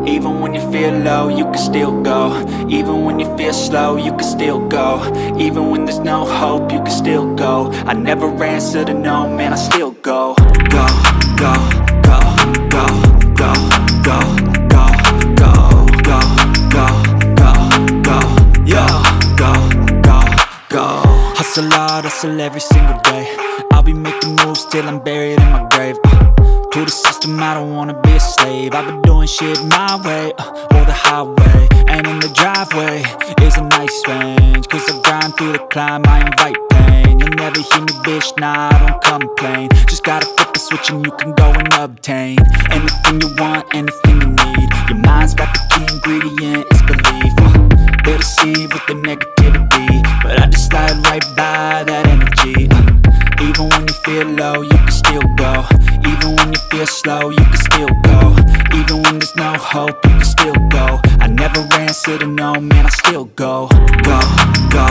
Even when you feel low, you can still go. Even when you feel slow, you can still go. Even when there's no hope, you can still go. I never answer to no, man, I still go. Go, go, go, go, go, go, go, go, go, go, go, go, yo, go, go, go. Hustle hard, hustle every single day. I'll be making moves till I'm buried in my grave. To the system, I don't wanna be a slave. I've been doing shit my way, or the highway. And in the driveway is a nice range, cause I grind through the climb, I invite pain. You'll never hear me, bitch, nah, I don't complain. Just gotta flip the switch and you can go and obtain anything you want, anything you need. Your mind's got the key ingredient, it's belief. They deceive with the negativity, but I just slide right by that energy. Even when you feel low, you can still go. Even when you feel slow, you can still go. Even when there's no hope, you can still go. I never answer to no, man, I still go. Go, go,